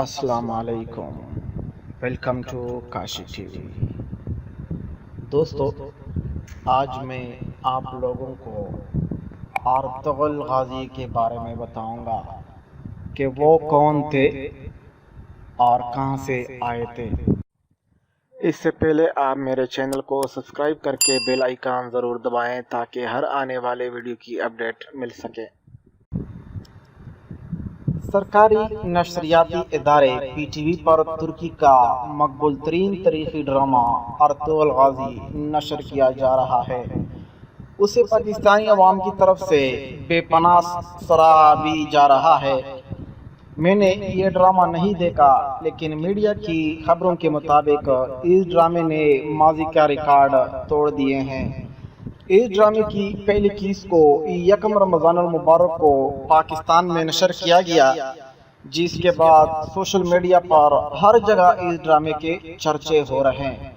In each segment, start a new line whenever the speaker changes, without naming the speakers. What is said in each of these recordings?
السلام علیکم، welcome to Kashi TV وی۔ دوستو، آج میں آپ لوگوں کو ارطغرل غازی کے بارے میں بتاؤں گا کہ وہ کون تھے اور کہاں سے آئے تھے۔ اس سے پہلے آپ میرے چینل کو سبسکرائب کر کے بیل آئیکن ضرور دبائیں تاکہ ہر آنے والے ویڈیو کی اپڈیٹ مل سکے۔ سرکاری نشریاتی ادارے پی ٹی وی پر ترکی کا مقبول ترین تاریخی ڈرامہ ارطغرل غازی نشر کیا جا رہا ہے۔ اسے پاکستانی عوام کی طرف سے بے پناہ سراہا بھی جا رہا ہے۔ میں نے یہ ڈرامہ نہیں دیکھا، لیکن میڈیا کی خبروں کے مطابق اس ڈرامے نے ماضی کا ریکارڈ توڑ دیے ہیں۔ اس ڈرامے کی پہلی قسط کو یکم رمضان المبارک کو پاکستان میں نشر کیا گیا، جس کے بعد سوشل میڈیا پر ہر جگہ اس ڈرامے کے چرچے ہو رہے ہیں۔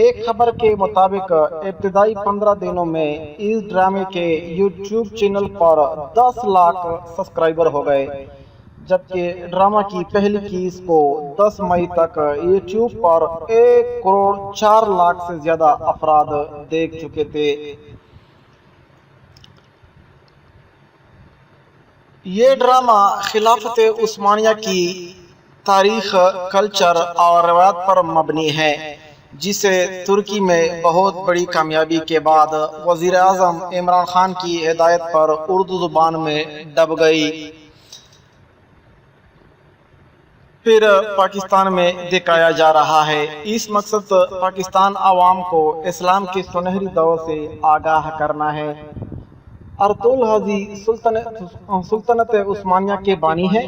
ایک خبر کے مطابق ابتدائی 15 دنوں میں اس ڈرامے کے یوٹیوب چینل پر 10 لاکھ سبسکرائبر ہو گئے، جبکہ ڈرامہ کی پہلی قسط کو 10 مئی تک یوٹیوب پر 1 کروڑ 4 لاکھ سے زیادہ افراد دیکھ چکے تھے۔ یہ ڈرامہ خلافت عثمانیہ کی تاریخ، کلچر اور روایات پر مبنی ہے، جسے ترکی میں بہت بڑی کامیابی کے بعد وزیر اعظم عمران خان کی ہدایت پر اردو زبان میں ڈب گئی، پھر پاکستان میں دکھایا جا رہا ہے۔ اس مقصد پاکستان عوام کو اسلام کے سنہری دور سے آگاہ کرنا ہے۔ ارطغرل غازی سلطنت عثمانیہ کے بانی ہیں۔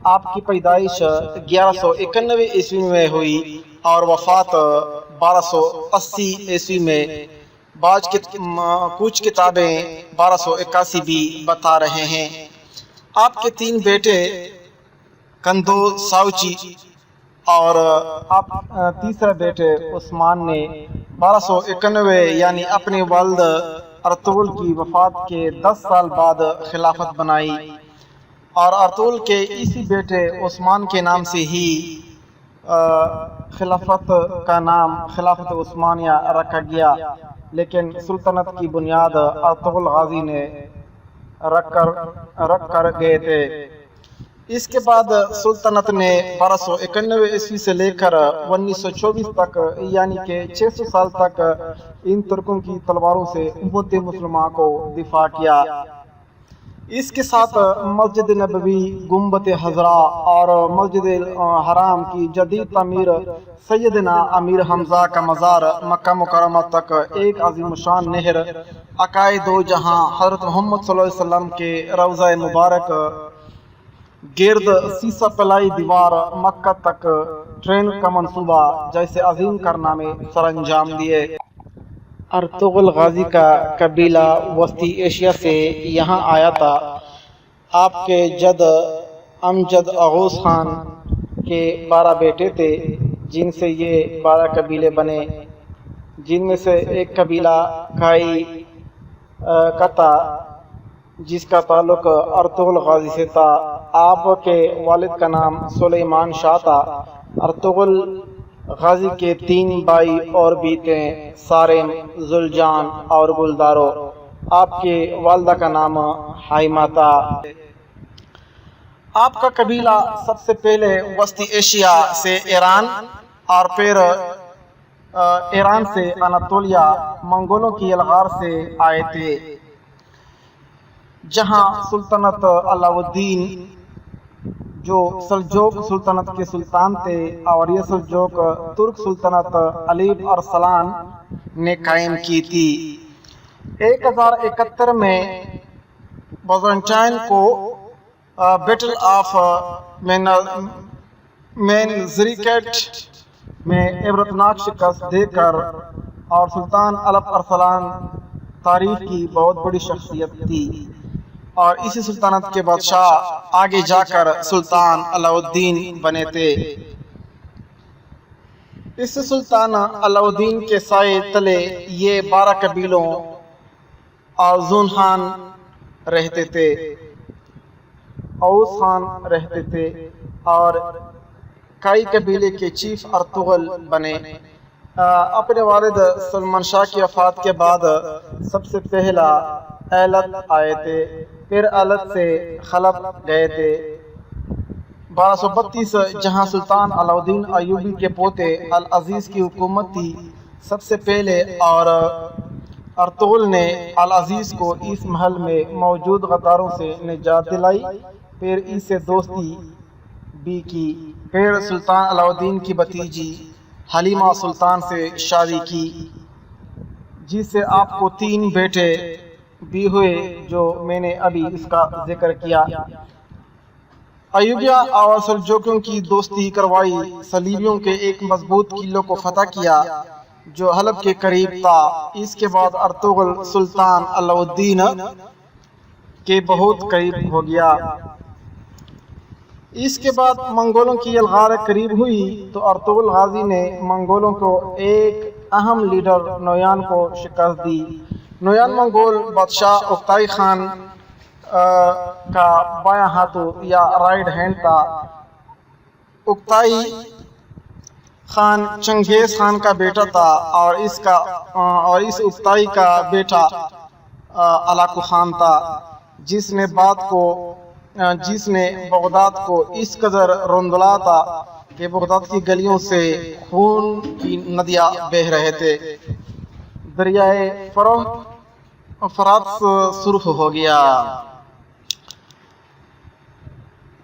آپ کی پیدائش 1191 عیسوی میں ہوئی اور وفات 1280 عیسوی میں۔ کچھ کتابیں 1281 بھی بتا رہے ہیں۔ آپ کے 3 بیٹے کندو ساوچی اور تیسرے بیٹے عثمان نے 1291 یعنی اپنے والد ارطغرل کی وفات کے 10 سال بعد خلافت بنائی، اور ارطغرل کے اسی بیٹے عثمان کے نام سے ہی خلافت کا نام خلافت عثمانیہ رکھا گیا، لیکن سلطنت کی بنیاد ارطغرل غازی نے رکھ کر گئے تھے۔ اس کے بعد سلطنت نے 1291 عیسوی سے لے کر 1924 تک یعنی کہ 600 سال تک ان ترکوں کی تلواروں سے امت مسلمہ کو دفاع کیا۔ اس کے ساتھ مسجد نبوی، گنبد خضرا اور مسجد حرام کی جدید تعمیر، سیدنا امیر حمزہ کا مزار مکہ مکرمہ تک ایک عظیم الشان نہر، عقائد دو جہاں حضرت محمد صلی اللہ علیہ وسلم کے روضہ مبارک، گرد سیسہ پلائی دیوار، مکہ تک ٹرین کا منصوبہ جیسے عظیم کارنامے سر انجام دیے۔ ارطغرل غازی کا قبیلہ وسطی ایشیا سے یہاں آیا تھا۔ آپ کے جد امجد اغوث خان کے 12 بیٹے تھے، جن سے یہ 12 قبیلے بنے، جن میں سے ایک قبیلہ کائی کا تھا، جس کا تعلق ارطغرل غازی سے تھا۔ آپ کے والد کا نام سلیمان شاہ تھا۔ ارطغرل غازی کے 3 بھائی اور بھی تھے، صارم، ذوالجان اور گلدارو۔ آپ کی والدہ کا نام حائمہ تھا۔ آپ کا قبیلہ سب سے پہلے وسطی ایشیا سے ایران اور پھر ایران سے اناطولیہ منگولوں کی الغار سے آئے تھے، جہاں سلطنت علاء الدین جو سلجوق سلطنت کے سلطان تھے، اور یہ سلجوق ترک سلطنت علیپ ارسلان نے قائم کی تھی۔ 1071 میں بیزنٹائن کو بیٹل آف مینزریکیٹ میں عبرتناک شکست دے کر، اور سلطان علیپ ارسلان تاریخ کی بہت بڑی شخصیت تھی، اور اسی سلطنت کے بادشاہ آگے جا کر سلطان علاء الدین بنے تھے۔ اس سلطان علاء الدین کے سائے تلے یہ 12 قبیلوں آزون خان رہتے تھے، اوس خان رہتے تھے، اور کائی قبیلے کے چیف ارطغرل بنے۔ اپنے والد سلمان شاہ کی وفات کے بعد سب سے پہلا ایلت آئے تھے، پھر ایلت سے خلب گئے تھے۔ 1232 جہاں سلطان علاؤالدین ایوبی کے پوتے العزیز کی حکومت تھی، سب سے پہلے اور ارطغرل نے العزیز کو اس محل میں موجود غداروں سے نجات دلائی، پھر اس سے دوستی بھی کی، پھر سلطان علاؤالدین کی بھتیجی حلیمہ سلطان سے شادی کی، جس سے آپ کو 3 بیٹے بھی ہوئے جو میں نے ابھی اس کا ذکر کیا۔ ایوبیہ اور سلجوقیوں کی دوستی کروائی، صلیبیوں کے ایک مضبوط قلعے کو فتح کیا جو حلب کے قریب تھا۔ اس کے بعد ارطغرل سلطان علاؤالدین کے بہت قریب ہو گیا۔ اس کے بعد منگولوں کی الغار قریب ہوئی تو ارطغرل غازی نے منگولوں کو ایک اہم لیڈر نویان کو شکست دی۔ نویان منگول بادشاہ اوکتائی خان کا بایاں ہاتھو یا رائٹ ہینڈ تھا۔ اوکتائی خان چنگیز خان کا بیٹا تھا اور اس اوکتائی کا بیٹا علاقو خان تھا، جس نے بغداد کو اس قدر روندلا تھا کہ بغداد کی گلیوں سے خون کی ندیاں بہہ رہے تھے۔ دریائے فرات سرخ ہو گیا۔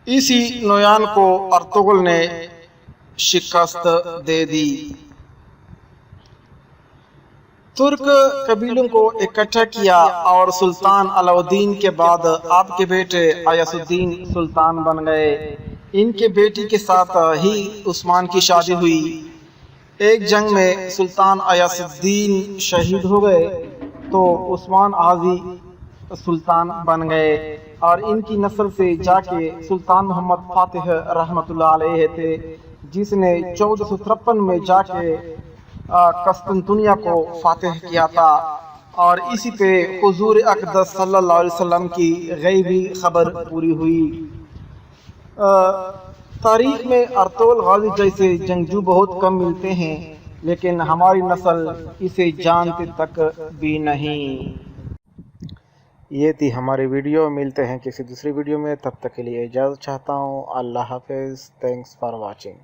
اسی نویان کو ارطغرل نے شکست دے دی۔ ترک قبیلوں کو اکٹھا کیا اور سلطان علاؤالدین کے بعد آپ کے بیٹے ایاز الدین سلطان بن گئے۔ ان کے بیٹی کے ساتھ ہی عثمان کی شادی ہوئی۔ ایک جنگ میں سلطان ایاز الدین شہید ہو گئے تو عثمان غازی سلطان بن گئے اور ان کی نسل سے جا کے سلطان محمد فاتح رحمۃ اللہ علیہ تھے، جس نے 1453 میں جا کے قسطنطنیہ کو فاتح کیا تھا، اور اسی پہ حضور اقدس صلی اللہ علیہ وسلم کی غیبی خبر پوری ہوئی۔ تاریخ میں ارطغرل غازی جیسے جنگجو بہت کم ملتے ہیں، لیکن ہماری نسل اسے جانتے تک بھی نہیں۔ یہ تھی ہماری ویڈیو، ملتے ہیں کسی دوسری ویڈیو میں، تب تک کے لیے اجازت چاہتا ہوں۔ اللہ حافظ، تھینکس فار واچنگ۔